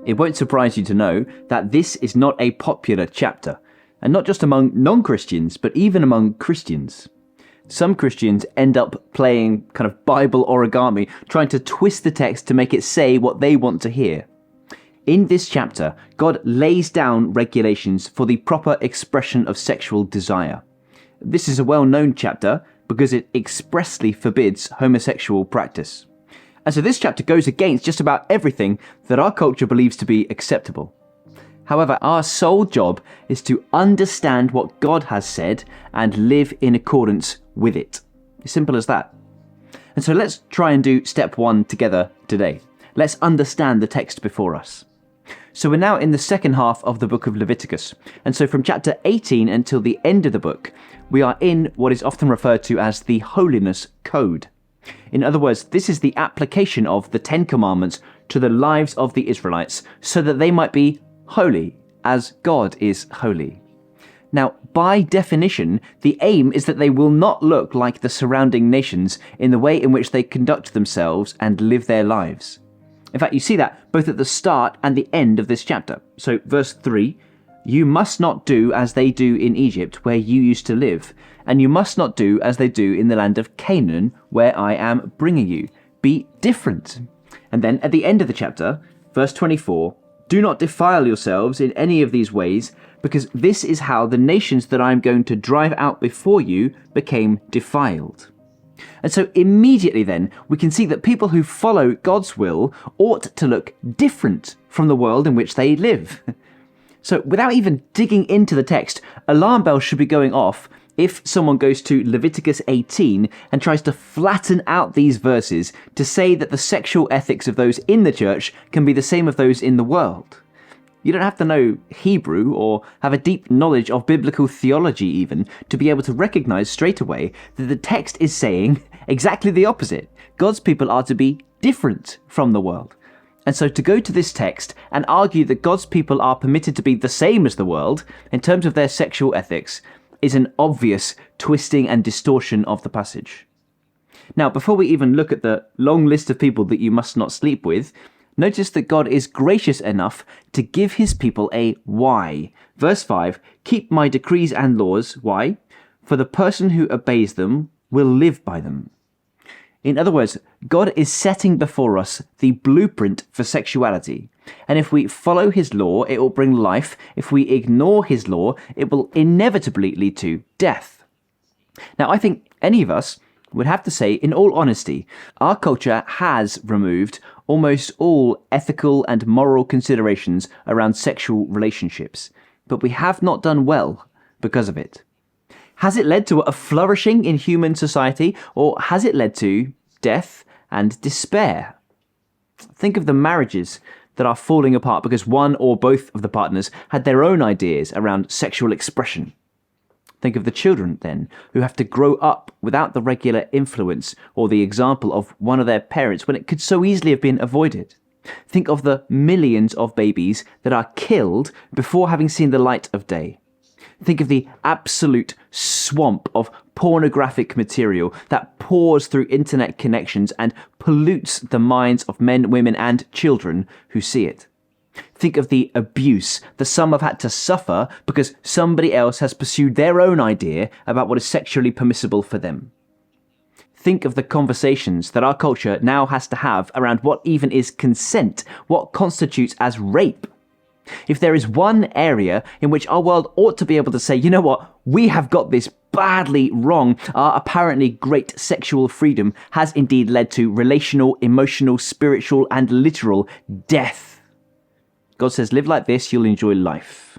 It won't surprise you to know that this is not a popular chapter, and not just among non-Christians, but even among Christians. Some Christians end up playing kind of Bible origami, trying to twist the text to make it say what they want to hear. In this chapter, God lays down regulations for the proper expression of sexual desire. This is a well-known chapter because it expressly forbids homosexual practice. And so this chapter goes against just about everything that our culture believes to be acceptable. However, our sole job is to understand what God has said and live in accordance with it. As simple as that. And so let's try and do step 1 together today. Let's understand the text before us. So we're now in the second half of the book of Leviticus. And so from chapter 18 until the end of the book, we are in what is often referred to as the Holiness Code. In other words, this is the application of the 10 Commandments to the lives of the Israelites so that they might be holy as God is holy. Now, by definition, the aim is that they will not look like the surrounding nations in the way in which they conduct themselves and live their lives. In fact, you see that both at the start and the end of this chapter. So, verse 3, "You must not do as they do in Egypt, where you used to live, and you must not do as they do in the land of Canaan, where I am bringing you. Be different." And then at the end of the chapter, verse 24, "Do not defile yourselves in any of these ways, because this is how the nations that I am going to drive out before you became defiled." And so immediately then, we can see that people who follow God's will ought to look different from the world in which they live. So without even digging into the text, alarm bells should be going off if someone goes to Leviticus 18 and tries to flatten out these verses to say that the sexual ethics of those in the church can be the same of those in the world. You don't have to know Hebrew or have a deep knowledge of biblical theology even to be able to recognize straight away that the text is saying exactly the opposite. God's people are to be different from the world. And so to go to this text and argue that God's people are permitted to be the same as the world in terms of their sexual ethics is an obvious twisting and distortion of the passage. Now, before we even look at the long list of people that you must not sleep with, notice that God is gracious enough to give his people a why. Verse 5, "Keep my decrees and laws." Why? "For the person who obeys them will live by them." In other words, God is setting before us the blueprint for sexuality. And if we follow his law, it will bring life. If we ignore his law, it will inevitably lead to death. Now, I think any of us would have to say, in all honesty, our culture has removed almost all ethical and moral considerations around sexual relationships, but we have not done well because of it. Has it led to a flourishing in human society, or has it led to death and despair? Think of the marriages that are falling apart because one or both of the partners had their own ideas around sexual expression. Think of the children, then, who have to grow up without the regular influence or the example of one of their parents when it could so easily have been avoided. Think of the millions of babies that are killed before having seen the light of day. Think of the absolute swamp of pornographic material that pours through internet connections and pollutes the minds of men, women, and children who see it. Think of the abuse that some have had to suffer because somebody else has pursued their own idea about what is sexually permissible for them. Think of the conversations that our culture now has to have around what even is consent, what constitutes as rape. If there is one area in which our world ought to be able to say, you know what, we have got this badly wrong, our apparently great sexual freedom has indeed led to relational, emotional, spiritual, and literal death. God says, live like this, you'll enjoy life.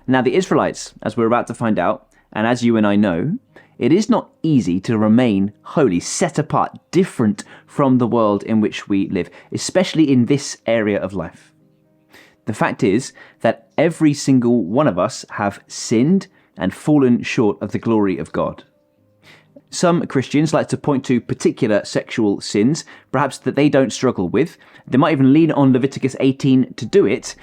Now, the Israelites, as we're about to find out, and as you and I know, it is not easy to remain holy, set apart, different from the world in which we live, especially in this area of life. The fact is that every single one of us have sinned and fallen short of the glory of God. Some Christians like to point to particular sexual sins, perhaps that they don't struggle with. They might even lean on Leviticus 18 to do it,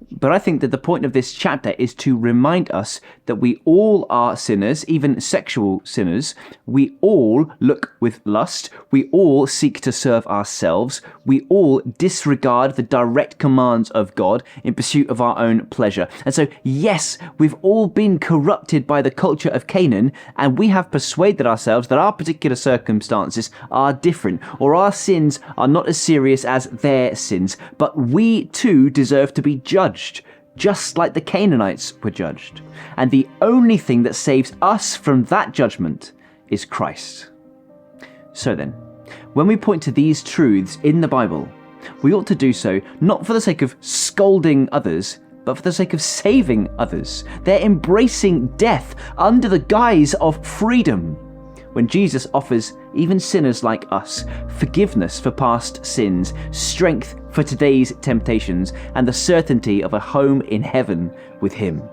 But I think that the point of this chapter is to remind us that we all are sinners, even sexual sinners. We all look with lust. We all seek to serve ourselves. We all disregard the direct commands of God in pursuit of our own pleasure. And so, yes, we've all been corrupted by the culture of Canaan, and we have persuaded ourselves that our particular circumstances are different, or our sins are not as serious as their sins. But we too deserve to be judged, just like the Canaanites were judged. And the only thing that saves us from that judgment is Christ. So then, when we point to these truths in the Bible, we ought to do so not for the sake of scolding others, but for the sake of saving others. They're embracing death under the guise of freedom, when Jesus offers even sinners like us forgiveness for past sins, strength for today's temptations, and the certainty of a home in heaven with him.